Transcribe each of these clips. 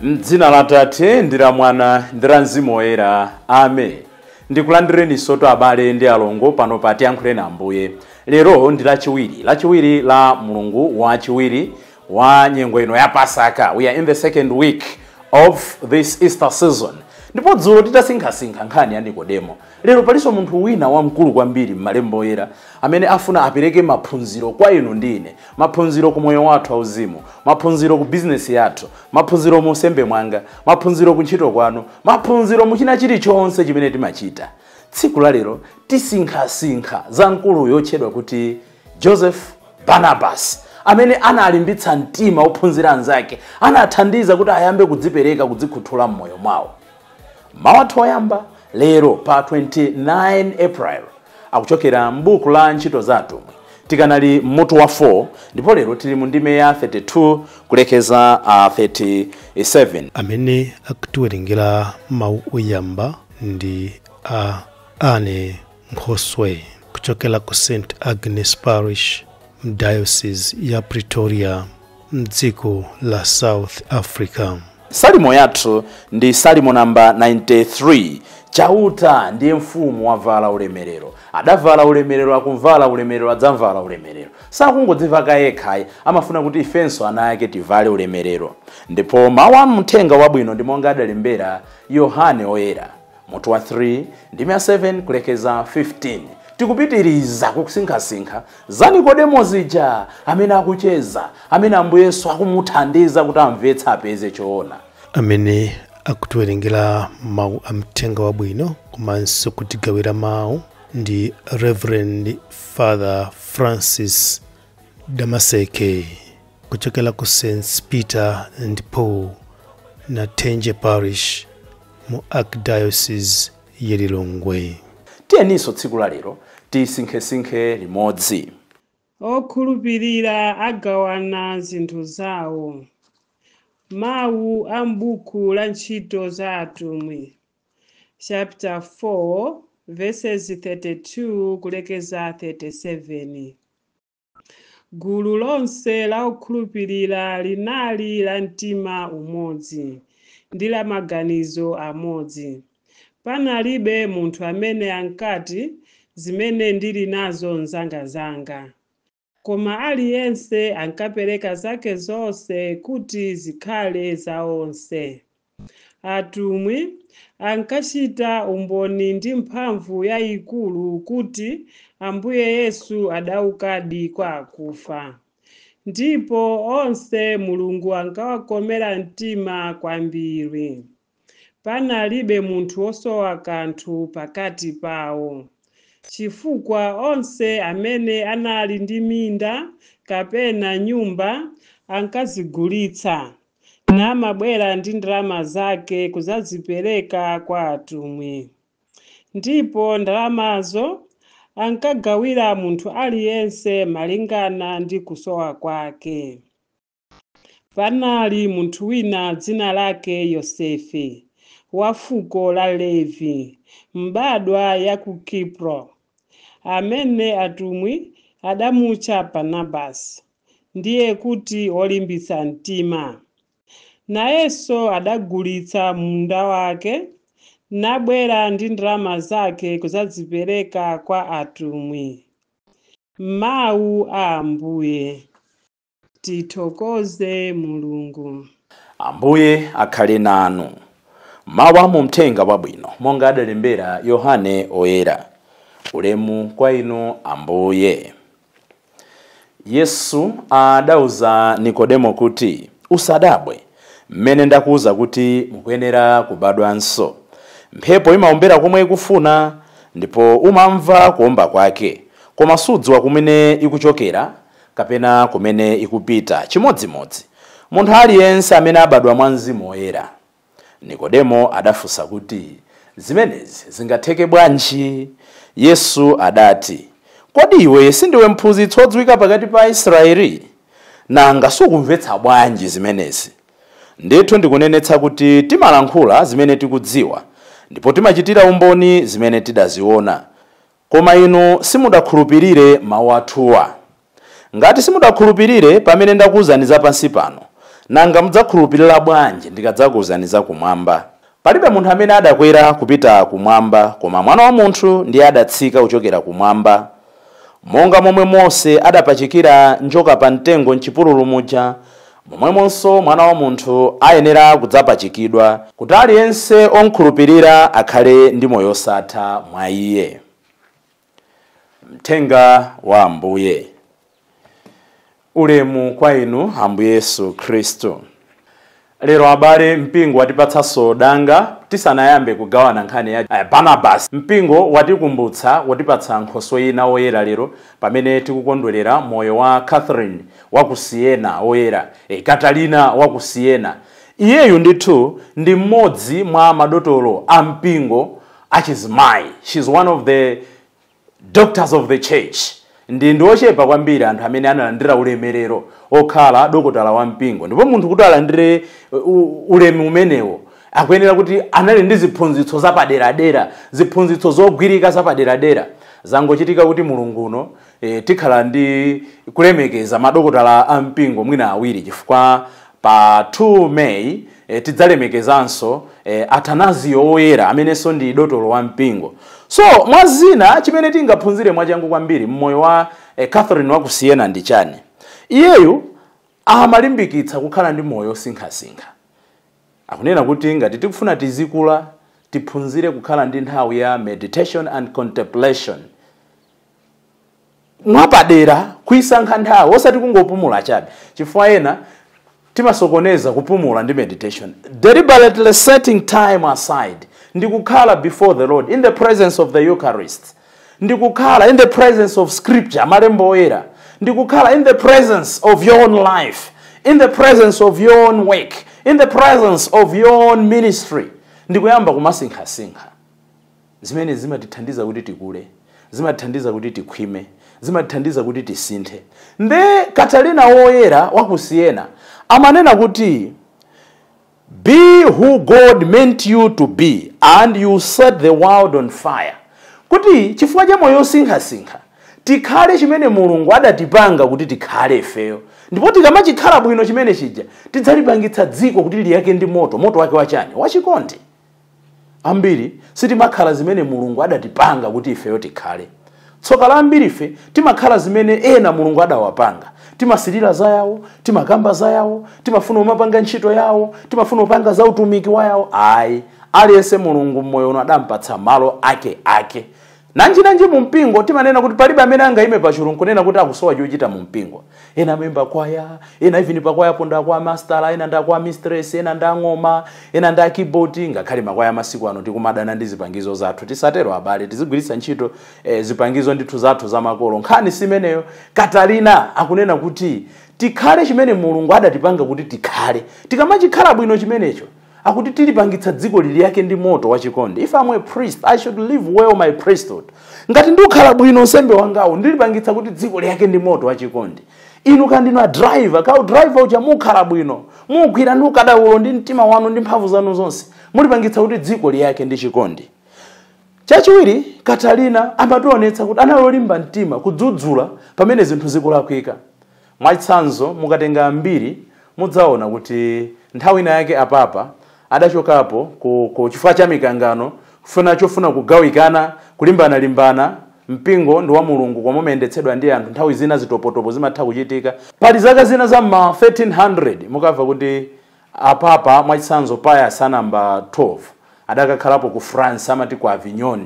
M'dzina la Tate ndi la Mwana ndi la Mzimu Woyera. Amen. Ndikulandireni soto abale ndi alongo pano pa Tiyankhule na Ambuye. Lero ndi lachiwiri la mulungu wachiwiri wa nyengo ino ya Pasaka. We are in the second week of this Easter season. Ndipo dzulo titasinkhasinkha nkhani ya Nikodemo. Lero paliso munthu wina wamkulu kwambiri m'malemba oyera amene afuna apereke maphunziro kwa inu ndine, maphunziro ku moyo wathu auzimu, maphunziro ku business yathu, maphunziro mu sembe mwanga, maphunziro ku ntchito kwanu, maphunziro mu china chilichonse chimene timachita. Tsiku la lero tisinkhasinkha za mkulu yotchedwa kuti Joseph Barnabas, amene analimbitsa mtima ophunzira anzake, anathandiza kuti ayambe kudzipereka kudzikhuthula m'moyo mwawo. Mawu athu oyamba lero pa 29 April akuchokera m'buku la ntchito za atumwi. Tikanali mutu wa 4 ndipo lero tili mu ndime ya 32 kulekeza 37. Amene akutiwerengera mawu oyamba ndi Anne Nkhoswe kuchokera ku St. Agnes Parish Diocese ya Pretoria mdziko la South Africa. Salimo yathu ndi Salimo namba 93. Chauta ndiye mfumu wavala ulemerero. Adavala ulemerero, akumvala ulemerero, adzamvala ulemerero. Sakungodzivaka yekha, amafuna kuti ifenso ana ake tivale ulemerero. Ndipo mawu a mthenga wabwino ndi monga adalembera Yohane Oyera mutu wa 3 ndime 7 kulekeza 15. Tikupitiriza kusinkhasinkha za Nikodemo zija amene akucheza, amene Ambuye Yesu akumuthandiza kuti amvetse apeze choona. Amene akutiwerengera mawu a mthenga wabwino komanso kutigawira mawu ndi Reverend Father Francis Damaseke kuchokera ku St. Peter and Paul na Tenje Parish mu Archdiocese ya Lilongwe. Tiyeniso tsiku la lero tisinkhesinkhe limodzi. Okhulupirira agawana zinthu zawo. Mawu a m'buku la ntchito za atumwi, chapter 4 verses 32 kulekeza 37. Gulu lonse la okhulupirira linali la mtima umodzi ndi la maganizo amodzi. Panalibe munthu amene ankati zimene ndili nazo nzangazanga, koma aliyense ankapereka zake zonse kuti zikhale za onse. Atumwi ankachita umboni ndi mphamvu yayikulu kuti Ambuye Yesu adaukadi kwa akufa. Ndipo onse Mulungu ankawakomera mtima kwambiri. Panalibe munthu wosowa kanthu pakati pawo, chifukwa onse amene anali ndi minda kapena nyumba ankazigulitsa namabwera ndi ndalama zake kuzazipereka kwa atumwi. Ndipo ndalamazo ankagawira munthu aliyense malingana ndi kusowa kwake. Panali munthu wina dzina lake Yosefe wa fuko la Levi, mbadwa ya ku Kipro, amene atumwi adamutcha Barnabas, ndiye kuti olimbitsa mtima. Nayenso adagulitsa munda wake nabwera ndi ndalama zake kuzazipereka kwa atumwi. Mawu a Ambuye. Tithokoze Mulungu. Ambuye akhale nanu. Mawu a mthenga wabwino monga adalembera Yohane Oyera. Ulemu kwa inu Ambuye. Yesu adauza Nikodemo kuti usadabwe mmene ndakuuza kuti mukuyenera kubadwanso. Mphepo imaombera komwe ikufuna ndipo umamva kuomba kwake, koma sudziwa kumene ikuchokera kapena kumene ikupita. Chimodzimodzi munthu aliyense amene abadwa mwa Mzimu Woyera. Nikodemo adafunsa kuti zimenezi zingatheke bwanji? Yesu adati, kodi iwe sindiwe mphunzitsi odziwika pakati pa Israeli? Nanga sukumvetsa bwanji zimenezi? Ndithu ndikunenetsa kuti timalankhula zimene tikudziwa ndipo timachitira umboni zimene tidaziona, koma inu simudakhulupirire mawu athuwa. ngati simudakhulupirire pamene ndakuwuzani za pansi pano, nanga mudzakhulupirira bwanji ndikadzakuwuzani za kumwamba? Palibe munthu amene adakwera kupita kumwamba, koma Mwana wa Munthu ndiye adatsika kuchokera kumwamba. Monga momwe Mose adapachikira njoka pa mtengo m'chipululu muja, momwemonso Mwana wa Munthu ayenera kudzapachikidwa, kuti aliyense onkhulupirira akhale ndi moyo osatha mwa iye. Mthenga wa Ambuye. Ulemu kwa inu Ambuye Yesu Khristu. Lero abale, mpingo watipatsanso danga tisanayambe kugawana nkhani ya Barnabas. Mpingo watikumbutsa, watipatsa Nkhoswe ina oyera lero pamene tikukondwerera moyo wa Catherine wa ku Siena oyera, Catalina wa ku Siena. Iyeyu ndithu ndi mmodzi mwa madotolo a mpingo achizimayi. She's one of the doctors of the church. Ndi ochepa kwambiri anthu amene analandira ulemerero okhala dokotala wa mpingo. Ndipo munthu kuti alandire ulemu umenewo akuyenera kuti anali ndi ziphunzitso zapaderadera, ziphunzitso zogwirika zapaderadera. Zangochitika kuti mulunguno tikhala ndi kulemekeza madokotala a mpingo mwina awiri, chifukwa pa 2 May tidzalemekezanso Atanasio oyera amenenso ndi dotolo wa mpingo. So mwazina chimene tingaphunzire mwachangu kwambiri mmoyo wa Catherine wa ku Siena ndi chani. Iyeyu amalimbikitsa kukhala ndi moyo osinkhasinkha. Akunena kuti ngati tikufuna tizikula, tiphunzire kukhala ndi nthawi ya meditation and contemplation. Mwapadera kuisankha nthawi osati kungopumula chabe, chifukwa ena timasokoneza kupumula ndi meditation. Deliberately setting time aside, ndikukhala before the Lord in the presence of the Eucharist, ndikukhala in the presence of scripture, malembo oyera, ndikukhala in the presence of your own life, in the presence of your own work, in the presence of your own ministry. Ndikuyamba kumasinkhasinkha. Zimene zimatithandiza kuti tikule, zimatithandiza kuti tikhwime, zimatithandiza kuti tisinthe. Nde Catalina oyera wa ku Siena amanena kuti be who God meant you to be and you set the world on fire. Kuti chifukwa cha moyo osinkhasinkha tikhale chimene Mulungu adatipanga kuti tikhale ifeyo. Ndipo tikamachikhala bwino chimene chija tidzalipangitsa dziko kuti liyake ndi moto wake wachani? Wachikondi. Ambiri sitimakhala zimene Mulungu adatipanga kuti ifeyo tikhale. Tsoka la ambiri ife timakhala zimene ena Mulungu adawapanga. Timasirira za yawo, timakamba za yawo, timafuna umapanga ntchito yawo, timafuna upanga za utumiki wa yawo. Ayi, aliyense Mulungu mmoyo uno adampatsa malo ake. Nanji mu mpingo timanena kuti palibe amene angayime pachulu nkunena kuti akusowa chochita mu mpingo. Ena memba kwaya, ena even pa kwaya ponda kwa master, ena nda kwa mistress, ena nda ngoma, ena nda keyboard. Ngakhale makwaya masiku ano tikumadana ndi zipangizo zathu. Tisatero abale, tizigwiritsa ntchito zipangizo ndithu zathu za makolo. Nkhani simeneyo Catalina akunena kuti tikhale chimene Mulungu adatipanga kuti tikhale. Tikamachikhala bwino chimenecho akuti tilipangitsa dziko liliyake ndi moto wachikondi. If I'm a priest, I should live well my priesthood. Ngati ndikhala bwino nsembe wangawo ndilipangitsa kuti dziko liyake ndi moto wachikondi. Inu kandino a driver, ka driver uja mukhala bwino, mugwira ndi ukadaulo ndi mtima wanu ndi mphamvu zanu zonse, mulipangitsa kuti dziko liyake ndi chikondi. Chachiwiri, Catalina amationetsa kuti analolimba mtima kudzudzula pamene zinthu zikulakwika. Mwachitsanzo mukatenga ambiri mudzaona kuti nthawi ina yake apapa adachokapo ku chifukwa cha mikangano, chofuna kugawikana, kulimbana mpingo ndi wa Mulungu kwa momendetsedwa ndi anthu. Nthawi zina zitopotopo zimatha kuchitika. Pali zaka zina za 1300 mukamva kuti apapa mwachitsanzo Pius namba 12 adakakhalapo ku France amati ku Avignon.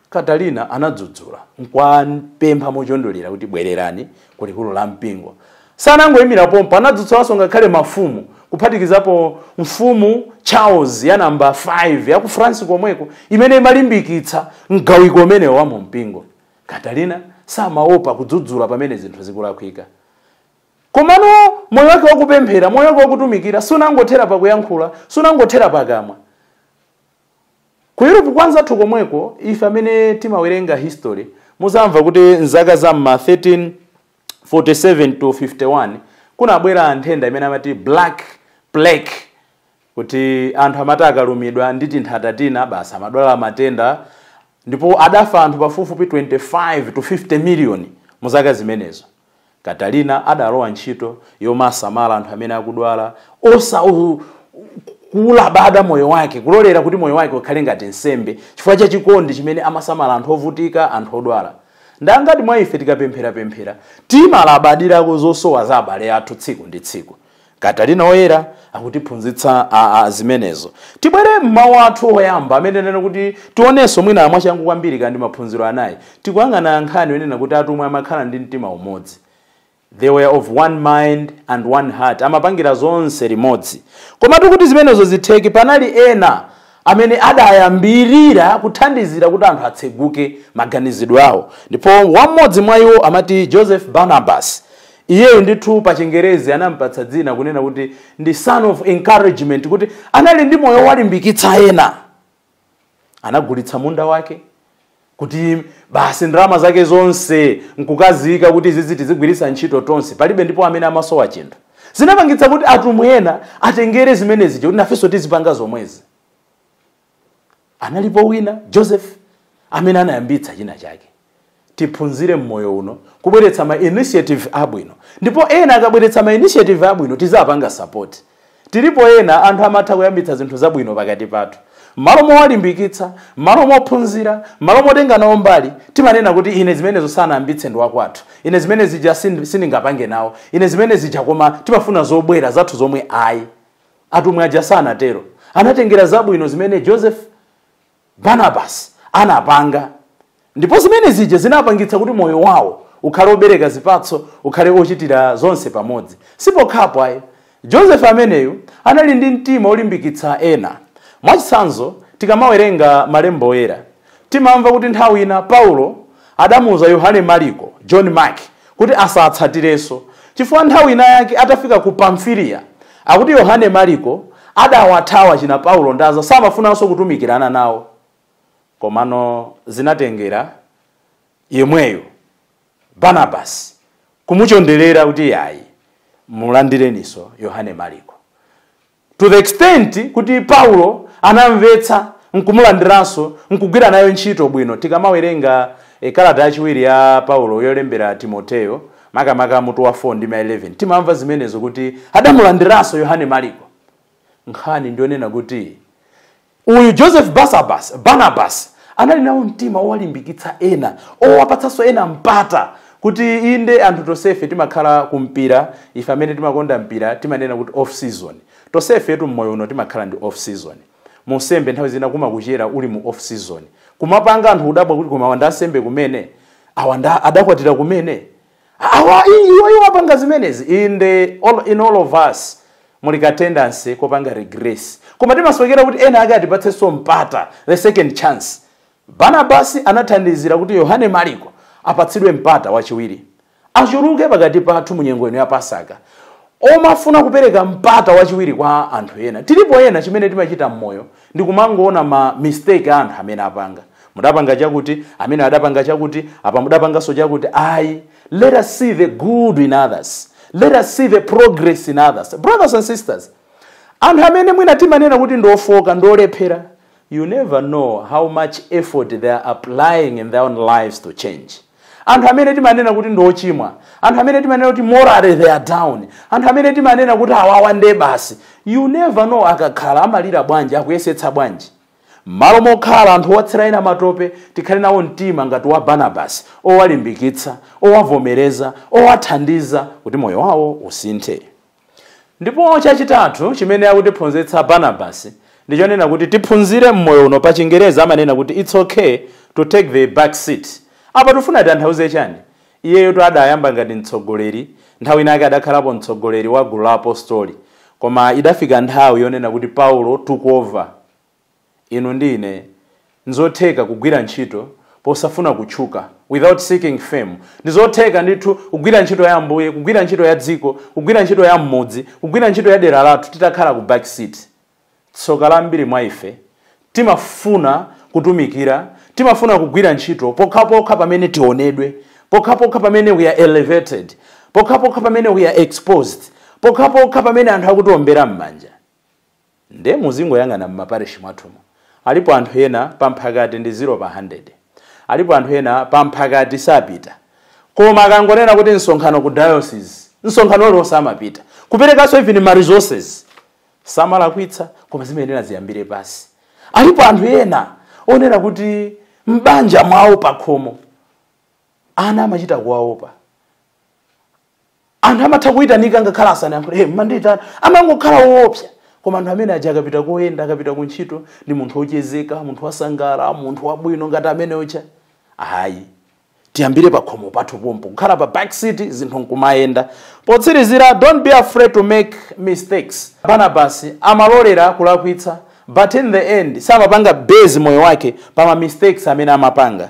Catalina anadzudzula nkwapempha mochondolera kuti bwererani ku likulu la mpingo. Sanangoyimira pompo, anadzudzulaso ngakhale mafumu, kuphatikizapo mfumu Charles ya namba 5 ya ku France komweko imene imalimbikitsa mgawiko umenewo wa mu mpingo. Catalina samaopa kudzudzula pamene zinthu zikulakwika. Komano moyo wake wakupemphera, moyo wake wakutumikira sunangothera pakuyankhula, sunangothera pakamwa. Ku Europe kwanza tukomweko ife amene timawerenga history muzamva kuti nzaka za 1347 to 51 kunabwera nthenda imene amati Black Plague, kuti anthu amati akalumidwa ndi tinthatatina basi amadwala matenda, ndipo adafa anthu pafupifupi 25 to 50 million muzaka zimenezo. Katalina adalowa ntchito yomasamala anthu amene akudwala kulabada moyo wake, kulolera kuti moyo wake ukhale ngati nsembe chifukwa cha chikondi chimene amasamala anthu ovutika, anthu odwala. Ndangati mwa ife tikapemphera timalabadirako zosowa za abale athu tsiku ndi tsiku. Katalina oyera akutiphunzitsa zimenezo. Tibwere mmawu athu oyamba amene nena kuti tionenso mwina amwachangu kwambiri kandi maphunziro anayi. Tikuyang'ana nkhani yonena kuti atumwi amakhala ndi mtima umodzi. They were of one mind and one heart. Amapangira zonse limodzi. Komatu kuti zimenezo zitheke panali ena amene adayambirira kuthandizira kuti anthu atseguke maganizidwe awo. Ndipo wamodzi mwa iwo amati Joseph Barnabas. Iyeyo ndithu pa Chingerezi anampatsa dzina kunena kuti ndi son of encouragement, kuti anali ndi moyo walimbikitsa ena. Anagulitsa munda wake kuti basi ndalama zake zonse nkukazika kuti ziziti zigwiritsa ntchito tonse, palibe ndipo amene amasowa chinthu. Zinapangitsa kuti atumwi ena atengere zimenezi kuti nafenso tizipanga zomwezi. Analipo wina Joseph amene anayambitsa china chake. Tiphunzire mmoyo uno kubweretsa ma initiative abwino, ndipo ena akabweretsa ma initiative abwino tizapanga support. Tilipo ena anthu amatha kuyambitsa zinthu zabwino pakati pathu. Malo mowalimbikitsa, malo mophunzira, malo motenga nawo mbali, timanena kuti ine zimenezo sanayambitse ndi wakwathu, ine zimenezi ja sindingapange nawo, ine zimenezi ja koma timafuna zobwera zathu zomwe ayi. Atumwi aja sanatero. Anatengera zabwino zimene Joseph Barnabas anapanga. Ndipo zimenezi je zinapangitsa kuti moyo wawo ukhale obereka zipatso, ukhale ochitira zonse pamodzi. Sipokhapo ayi. Joseph ameneyu anali ndi mtima olimbikitsa ena. Mwachitsanzo tikamawerenga malemba oyera timamva kuti nthawi ina Paulo adamuza Yohane Mariko, John Mark, kuti asatsatirenso chifukwa nthawi ina yake atafika ku Pamfilia akuti Yohane Mariko adawathawa china Paulo ndaza samafunanso kutumikirana nawo. Komano zinatengera yemweyo Barnabas kumuchonderera kuti yayi mulandireniso Yohane Mariko, to the extent kuti Paulo anamvetsa nkumulandiranso nkugwira nayo ntchito bwino. Tikamawerenga kalata yachiwiri ya Paulo yolembera Timoteyo makamaka mutu wa 4:11 timamva zimenezo kuti adamulandiranso Yohane Mariko. Nkhani ndionena kuti uyu Joseph Barnabas anali nawo mtima owalimbikitsa ena, owapatsanso ena mpata kuti inde anthu tosefe timakhala kumpira, ife amene timakonda mpira timanena kuti off season. Tosefe tu mmoyo uno timakhala ndi off season. Musembe nthawi zina kumakuchera uli mu off season. Kumapanga anthu udabwa kuti koma wanda sembe kumene, awanda adakwatira kumene. Iwo wapanga zimenezi. In all of us mulika tendency kopanga regress. Koma timaswekera kuti ena ake atipatsenso mpata, the second chance. Barnabas anathandizira kuti Yohane Mariko apatsidwe mpata wachiwiri. Achuluke pakati pathu munyengo ino ya Pasaka. Omafuna kupereka mpata wachiwiri kwa anthu ena. Tilipo ena chimene timachita mmoyo ndi kumangoona ma mistake anthu amene apanga. Mudapanga chakuti, amene adapanga chakuti, apa mudapanganso chakuti. Let us see the good in others. Let us see the progress in others. Brothers and sisters, anthu amene mwina timanena kuti ndofoka, ndolephera, you never know how much effort they are applying in their own lives to change. Anthu amene timanena kuti ndochimwa, anthu amene timanena kuti morally they are down, anthu amene timanena kuti awawa nde basi, you never know akakhala amalira bwanji, akuyesetsa bwanji. Malo mokhala anthu owatsira ena matope tikhale nawo mtima ngati wa Barnabas, owalimbikitsa, owavomereza, owathandiza kuti moyo wawo usinthe. Ndipo chachitatu chimene akutiphunzitsa Barnabas ndichonena kuti tiphunzire mmoyo uno. Pa Chingereza amanena kuti it's okay to take the back seat. Apa tufuna tanthauze chani? Iyeyo to adayamba ngati mtsogoleri, nthawi inake adakhalapo mtsogoleri wa gulu la apostoli, koma idafika nthawi yonena kuti Paulo took over. Inu ndine nzotheka kugwira ntchito posafuna kutchuka, without seeking fame. Ndizotheka ndithu kugwira ntchito ya Ambuye, kugwira ntchito ya dziko, kugwira ntchito ya mmodzi, kugwira ntchito ya dera lathu titakhala ku back seat. Tsoka lambiri mwa ife timafuna kutumikira, timafuna kugwira ntchito pokhapokha pamene tionedwe, pokhapokha pamene we are elevated, pokhapokha pamene we are exposed, pokhapokha pamene anthu akutiombera m'manja. Nde muzingoyang'ana m'maparishi mwathumo. Alipo anthu ena pamphakati ndi 0 pa 100. Alipo anthu ena pamphakati sapita. koma akangonena kuti msonkhano ku diocese, msonkhano uli osamapita, kuperekanso even ma resources, samalakwitsa, koma zimenera ziyambire pasi. Alipo anthu ena onena kuti mbanja mwawo pakhomo ana amachita kuwaopa. Anthu amatha kuyitanika ngakhala asanayankhule, mandita amangokhala woopsa. Koma anthu amene aja akapita kuyenda, akapita kuntchito, ndi munthu ochezeka, munthu wasangala, munthu wabwino ngati amene ucha. Ayi, tiyambire pakhomo pathu pompo, kukhala pa back seat zinthu nkumayenda. Potsirizira, don't be afraid to make mistakes. Barnabas amalolera kulakwitsa, but in the end samapanga base moyo wake pama mistakes amene amapanga.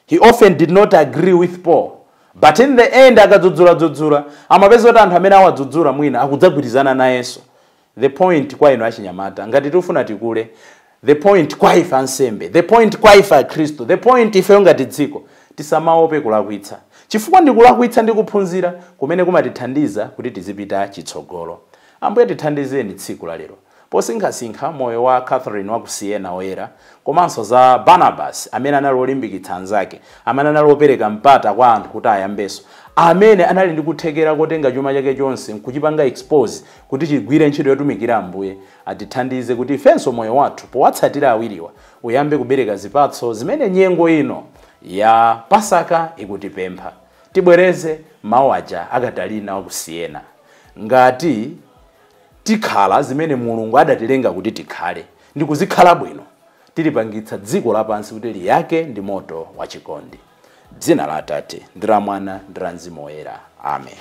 He often did not agree with Paul, but in the end akadzudzula amapeza kuti anthu amene awadzudzula mwina akudzagwirizana nayenso. The point kwa ino achinyamata ngati tifuna tikule, the point kwa ife ansembe, the point kwa ife akhristu, the point ife ngati dziko tisamaope kulakwitsa. Chifukwa ndikulakwitsa ndi kuphunzira kumene kumatithandiza kuti tizipita chitsogolo. Ambuye tithandizeni tsiku la lero posinkhasinkha moyo wa Catherine wa ku Siena oyera, komanso za Barnabas amene anali olimbikitsa anzake, amene anali opereka mpata kwa anthu kuti ayambeso, amene anali ndi kuthekera kotenga chuma chake chonse nkuchipanga expose kuti chigwire ntchito yotumikira Ambuye. Atithandize kuti ifenso moyo wathu powatsatira awiriwa uyambe kubereka zipatso zimene nyengo ino ya Pasaka ikutipempha. Tibwereze mawu aja akatalina wa ku Siena, ngati tikhala zimene Mulungu adatilenga kuti tikhale, ndi kuzikhala bwino, tilipangitsa dziko lapansi kuti liyake ndi moto wachikondi. Dzina la Atate, ndi la Mwana, ndi la Mzimu Woyera. Amen.